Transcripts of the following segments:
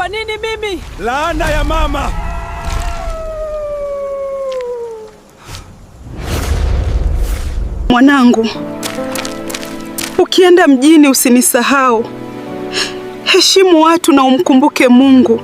Kwa nini mimi? Laana ya mama! Mwanangu, ukienda mjini usinisahau. Heshimu watu na umkumbuke Mungu.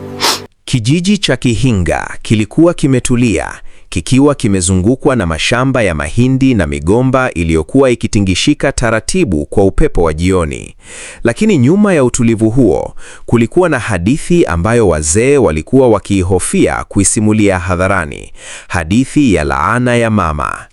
Kijiji cha Kihinga kilikuwa kimetulia, kikiwa kimezungukwa na mashamba ya mahindi na migomba iliyokuwa ikitingishika taratibu kwa upepo wa jioni. Lakini nyuma ya utulivu huo, kulikuwa na hadithi ambayo wazee walikuwa wakiihofia kuisimulia hadharani. Hadithi ya laana ya mama.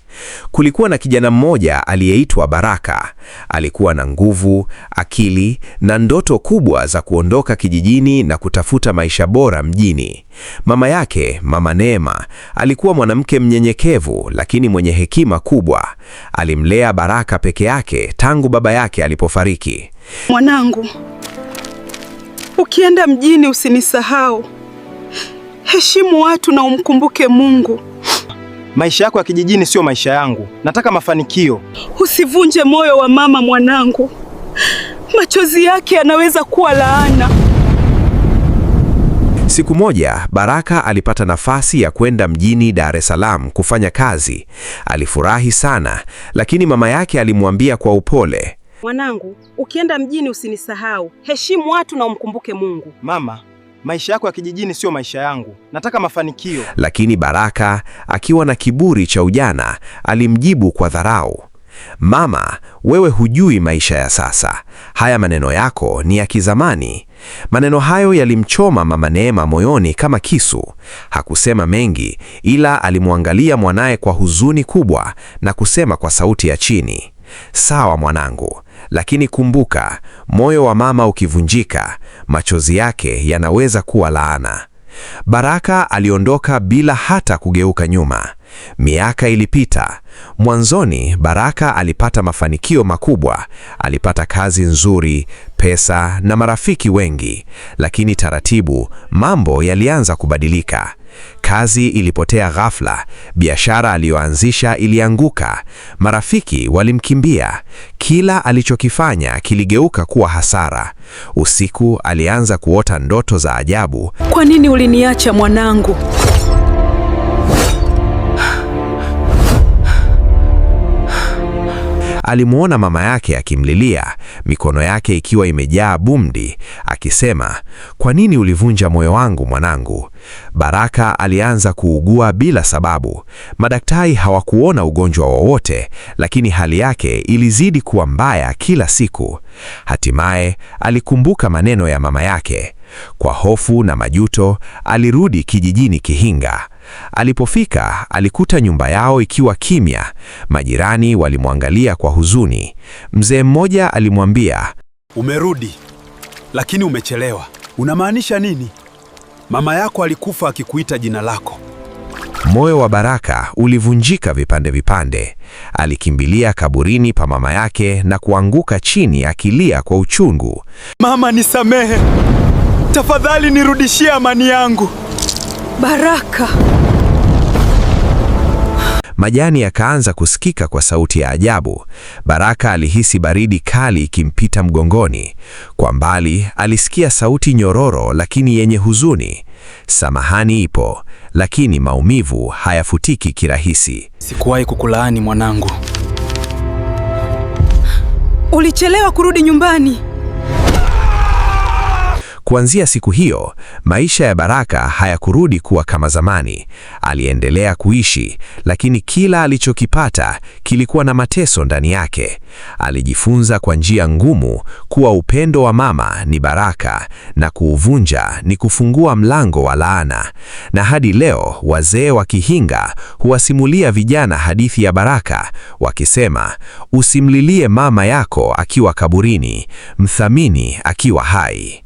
Kulikuwa na kijana mmoja aliyeitwa Baraka. Alikuwa na nguvu, akili na ndoto kubwa za kuondoka kijijini na kutafuta maisha bora mjini. Mama yake, Mama Neema, alikuwa mwanamke mnyenyekevu lakini mwenye hekima kubwa. Alimlea Baraka peke yake tangu baba yake alipofariki. Mwanangu, ukienda mjini usinisahau. Heshimu watu na umkumbuke Mungu. Maisha yako ya kijijini sio maisha yangu. Nataka mafanikio. Usivunje moyo wa mama mwanangu. Machozi yake yanaweza kuwa laana. Siku moja, Baraka alipata nafasi ya kwenda mjini Dar es Salaam kufanya kazi. Alifurahi sana, lakini mama yake alimwambia kwa upole, Mwanangu, ukienda mjini usinisahau. Heshimu watu na umkumbuke Mungu. Mama, maisha yako ya kijijini sio maisha yangu. Nataka mafanikio. Lakini Baraka, akiwa na kiburi cha ujana, alimjibu kwa dharau, Mama, wewe hujui maisha ya sasa. Haya maneno yako ni ya kizamani. Maneno hayo yalimchoma Mama Neema moyoni kama kisu. Hakusema mengi, ila alimwangalia mwanaye kwa huzuni kubwa na kusema kwa sauti ya chini, Sawa mwanangu, lakini kumbuka, moyo wa mama ukivunjika, machozi yake yanaweza kuwa laana. Baraka aliondoka bila hata kugeuka nyuma. Miaka ilipita. Mwanzoni Baraka alipata mafanikio makubwa. Alipata kazi nzuri, pesa na marafiki wengi. Lakini taratibu mambo yalianza kubadilika. Kazi ilipotea ghafla, biashara aliyoanzisha ilianguka, marafiki walimkimbia. Kila alichokifanya kiligeuka kuwa hasara. Usiku alianza kuota ndoto za ajabu. Kwa nini uliniacha mwanangu? Alimuona mama yake akimlilia, mikono yake ikiwa imejaa bumdi, akisema, kwa nini ulivunja moyo wangu mwanangu? Baraka alianza kuugua bila sababu. Madaktari hawakuona ugonjwa wowote, lakini hali yake ilizidi kuwa mbaya kila siku. Hatimaye alikumbuka maneno ya mama yake. Kwa hofu na majuto, alirudi kijijini Kihinga. Alipofika, alikuta nyumba yao ikiwa kimya. Majirani walimwangalia kwa huzuni. Mzee mmoja alimwambia, umerudi, lakini umechelewa. Unamaanisha nini? Mama yako alikufa akikuita jina lako. Moyo wa Baraka ulivunjika vipande vipande. Alikimbilia kaburini pa mama yake na kuanguka chini akilia kwa uchungu. Mama, nisamehe. Tafadhali nirudishie amani yangu. Baraka. Majani yakaanza kusikika kwa sauti ya ajabu. Baraka alihisi baridi kali ikimpita mgongoni. Kwa mbali alisikia sauti nyororo lakini yenye huzuni. Samahani ipo, lakini maumivu hayafutiki kirahisi. Sikuwahi kukulaani mwanangu. Ulichelewa kurudi nyumbani. Kuanzia siku hiyo, maisha ya Baraka hayakurudi kuwa kama zamani. Aliendelea kuishi, lakini kila alichokipata kilikuwa na mateso ndani yake. Alijifunza kwa njia ngumu kuwa upendo wa mama ni baraka na kuuvunja ni kufungua mlango wa laana. Na hadi leo wazee wa Kihinga huwasimulia vijana hadithi ya Baraka, wakisema, usimlilie mama yako akiwa kaburini, mthamini akiwa hai.